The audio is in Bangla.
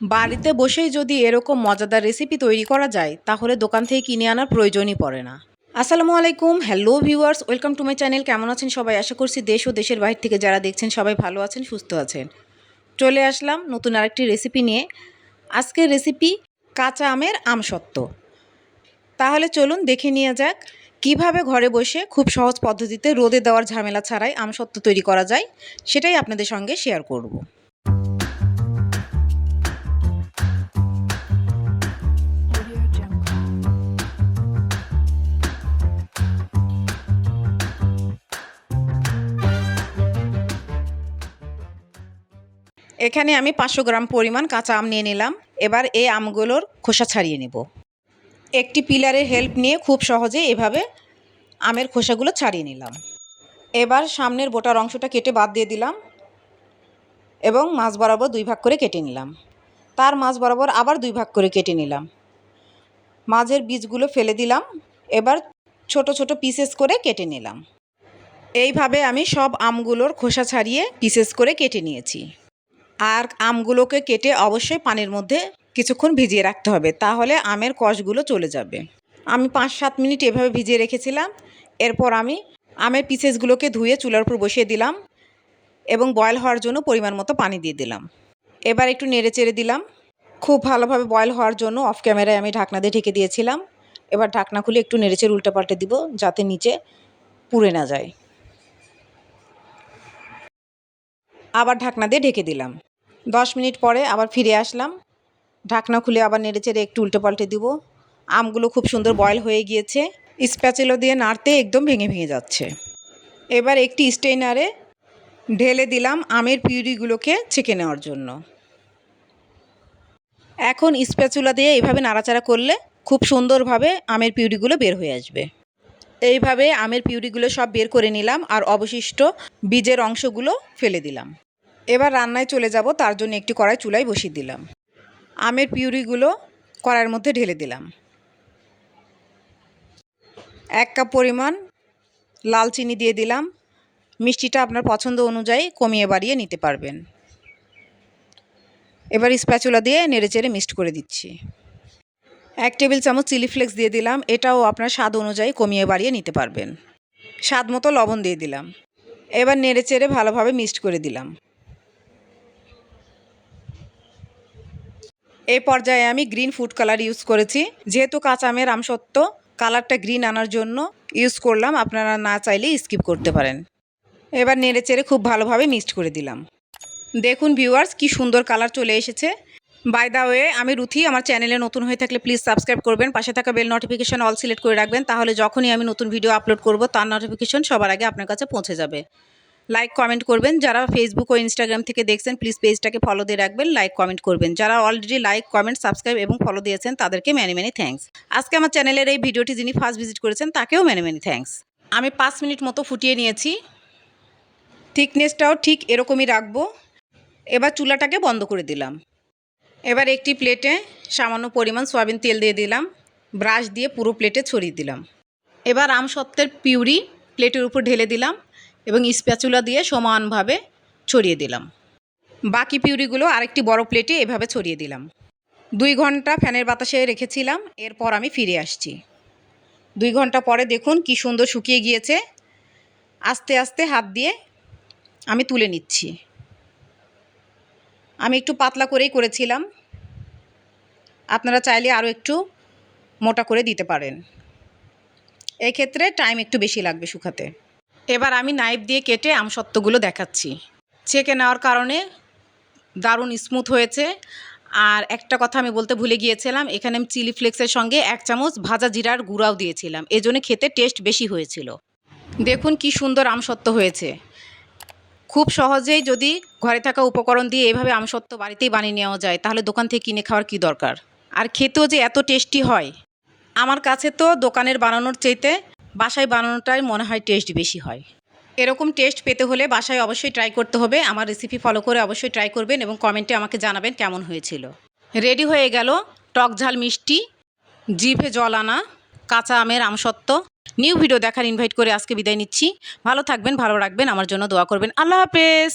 বাড়িতে বসেই যদি এরকম মজাদার রেসিপি তৈরি করা যায় তাহলে দোকান থেকে কিনে আনার প্রয়োজনই পড়ে না। আসসালামু আলাইকুম, hello viewers, welcome to my channel. কেমন আছেন সবাই? আশা করছি দেশ ও দেশের বাইরে থেকে যারা দেখছেন সবাই ভালো আছেন, সুস্থ আছেন। চলে আসলাম নতুন আরেকটি রেসিপি নিয়ে। আজকের রেসিপি কাঁচা আমের আমসত্ত্ব। তাহলে চলুন দেখে নিয়ে যাক কিভাবে ঘরে বসে খুব সহজ পদ্ধতিতে রোদে দেওয়ার ঝামেলা ছাড়াই আমসত্ত্ব তৈরি করা যায়, সেটাই আপনাদের সঙ্গে শেয়ার করব। এখানে আমি 500 গ্রাম পরিমাণ কাঁচা আম নিয়ে নিলাম। এবার এই আমগুলোর খোসা ছাড়িয়ে নেব। একটি পিলারের হেল্প নিয়ে খুব সহজে এভাবে আমের খোসাগুলো ছাড়িয়ে নিলাম। এবার সামনের বোটার অংশটা কেটে বাদ দিয়ে দিলাম এবং মাঝ বরাবর 2 ভাগ করে কেটে নিলাম। তার মাঝ বরাবর আবার 2 ভাগ করে কেটে নিলাম। মাঝের বীজগুলো ফেলে দিলাম। এবার ছোট ছোট পিসেস করে কেটে নিলাম। এইভাবে আমি সব আমগুলোর খোসা ছাড়িয়ে পিসেস করে কেটে নিয়েছি। আর আমগুলোকে কেটে অবশ্যই পানির মধ্যে কিছুক্ষণ ভিজিয়ে রাখতে হবে, তাহলে আমের কষগুলো চলে যাবে। আমি 5-7 মিনিট এভাবে ভিজিয়ে রেখেছিলাম। এরপর আমি আমের পিসেসগুলোকে ধুয়ে চুলার উপর বসিয়ে দিলাম এবং বয়েল হওয়ার জন্য পরিমাণ মতো পানি দিয়ে দিলাম। এবার একটু নেড়ে চেড়ে দিলাম। খুব ভালোভাবে বয়েল হওয়ার জন্য অফ ক্যামেরায় আমি ঢাকনা দিয়ে ঢেকে দিয়েছিলাম। এবার ঢাকনা খুলে একটু নেড়ে চেড়ে উল্টে পাল্টে দিব যাতে নিচে পুড়ে না যায়। আবার ঢাকনা দিয়ে ঢেকে দিলাম। 10 মিনিট পরে আবার ফিরে আসলাম। ঢাকনা খুলে আবার নেড়েচেড়ে একটু উল্টে পাল্টে দিব। আমগুলো খুব সুন্দর বয়েল হয়ে গিয়েছে। স্প্যাচুলা দিয়ে নাড়তে একদম ভেঙে ভেঙে যাচ্ছে। এবার একটি স্টেইনারে ঢেলে দিলাম আমের পিউরিগুলোকে ছেঁকে নেওয়ার জন্য। এখন স্প্যাচুলা দিয়ে এইভাবে নাড়াচাড়া করলে খুব সুন্দরভাবে আমের পিউরিগুলো বের হয়ে আসবে। এইভাবে আমের পিউরিগুলো সব বের করে নিলাম আর অবশিষ্ট বীজের অংশগুলো ফেলে দিলাম। এবার রান্নায় চলে যাব, তার জন্য একটি কড়াই চুলায় বসিয়ে দিলাম। আমের পিউরিগুলো কড়াইয়ের মধ্যে ঢেলে দিলাম। 1 কাপ পরিমাণ লাল চিনি দিয়ে দিলাম। মিষ্টিটা আপনার পছন্দ অনুযায়ী কমিয়ে বাড়িয়ে নিতে পারবেন। এবার স্প্যাচুলা দিয়ে নেড়েচেড়ে মিক্সড করে দিচ্ছি। 1 টেবিল চামচ চিলি ফ্লেক্স দিয়ে দিলাম। এটাও আপনার স্বাদ অনুযায়ী কমিয়ে বাড়িয়ে নিতে পারবেন। স্বাদ মতো লবণ দিয়ে দিলাম। এবার নেড়েচেড়ে ভালোভাবে মিক্সড করে দিলাম। এই পর্যায়ে আমি গ্রিন ফুড কালার ইউজ করেছি। যেহেতু কাঁচা আমের আমসত্ত্ব, কালারটা গ্রিন আনার জন্য ইউজ করলাম। আপনারা না চাইলে স্কিপ করতে পারেন। এবার নেড়েচেড়ে খুব ভালোভাবে মিক্সড করে দিলাম। দেখুন ভিউয়ার্স, কি সুন্দর কালার চলে এসেছে। বাই দ্য ওয়ে, আমি রুথি। আমার চ্যানেলে নতুন হয়ে থাকলে প্লিজ সাবস্ক্রাইব করবেন। পাশে থাকা বেল নোটিফিকেশন অল সিলেক্ট করে রাখবেন, তাহলে যখনই আমি নতুন ভিডিও আপলোড করব তার নোটিফিকেশন সবার আগে আপনার কাছে পৌঁছে যাবে। লাইক কমেন্ট করবেন। যারা ফেসবুক ও ইনস্টাগ্রাম থেকে দেখছেন প্লিজ পেজটাকে ফলো দিয়ে রাখবেন, লাইক কমেন্ট করবেন। যারা অলরেডি লাইক কমেন্ট সাবস্ক্রাইব এবং ফলো দিয়েছেন তাদেরকে মেনি মেনি থ্যাঙ্কস। আজকে আমার চ্যানেলের এই ভিডিওটি যিনি ফার্স্ট ভিজিট করেছেন তাকেও মেনি মেনি থ্যাঙ্কস। আমি 5 মিনিট মতো ফুটিয়ে নিয়েছি। থিকনেসটাও ঠিক এরকমই রাখবো। এবার চুলাটাকে বন্ধ করে দিলাম। এবার একটি প্লেটে সামান্য পরিমাণ সয়াবিন তেল দিয়ে দিলাম। ব্রাশ দিয়ে পুরো প্লেটে ছড়িয়ে দিলাম। এবার আমসত্ত্বের পিউরি প্লেটের উপর ঢেলে দিলাম এবং স্প্যাচুলা দিয়ে সমানভাবে ছড়িয়ে দিলাম। বাকি পিউরিগুলো আরেকটি বড় প্লেটে এভাবে ছড়িয়ে দিলাম। 2 ঘন্টা ফ্যানের বাতাসে রেখেছিলাম। এরপর আমি ফিরে আসছি। 2 ঘন্টা পরে দেখুন কি সুন্দর শুকিয়ে গিয়েছে। আস্তে আস্তে হাত দিয়ে আমি তুলে নিচ্ছি। আমি একটু পাতলা করেই করেছিলাম, আপনারা চাইলে আরও একটু মোটা করে দিতে পারেন। এই ক্ষেত্রে টাইম একটু বেশি লাগবে শুকাতে। এবার আমি নাইফ দিয়ে কেটে আমসত্ত্বগুলো দেখাচ্ছি। ছেঁকে নেওয়ার কারণে দারুণ স্মুথ হয়েছে। আর একটা কথা আমি বলতে ভুলে গিয়েছিলাম, এখানে আমি চিলি ফ্লেক্সের সঙ্গে 1 চামচ ভাজা জিরার গুঁড়াও দিয়েছিলাম, এজন্য খেতে টেস্ট বেশি হয়েছিল। দেখুন কি সুন্দর আমসত্ত্ব হয়েছে। খুব সহজেই যদি ঘরে থাকা উপকরণ দিয়ে এভাবে আমসত্ত্ব বাড়িতেই বানিয়ে নেওয়া যায়, তাহলে দোকান থেকে কিনে খাওয়ার কী দরকার। আর খেতেও যে এত টেস্টি হয়, আমার কাছে তো দোকানের বানানোর চাইতে বাসায় বানানোটাই মনে হয় টেস্ট বেশি হয়। এরকম টেস্ট পেতে হলে বাসায় অবশ্যই ট্রাই করতে হবে। আমার রেসিপি ফলো করে অবশ্যই ট্রাই করবেন এবং কমেন্টে আমাকে জানাবেন কেমন হয়েছিল। রেডি হয়ে গেল টক ঝাল মিষ্টি, জিভে জল আনা কাঁচা আমের আমসত্ত্ব। নিউ ভিডিও দেখার ইনভাইট করে আজকে বিদায় নিচ্ছি। ভালো থাকবেন, ভালো রাখবেন, আমার জন্য দোয়া করবেন। আল্লাহ হাফেজ।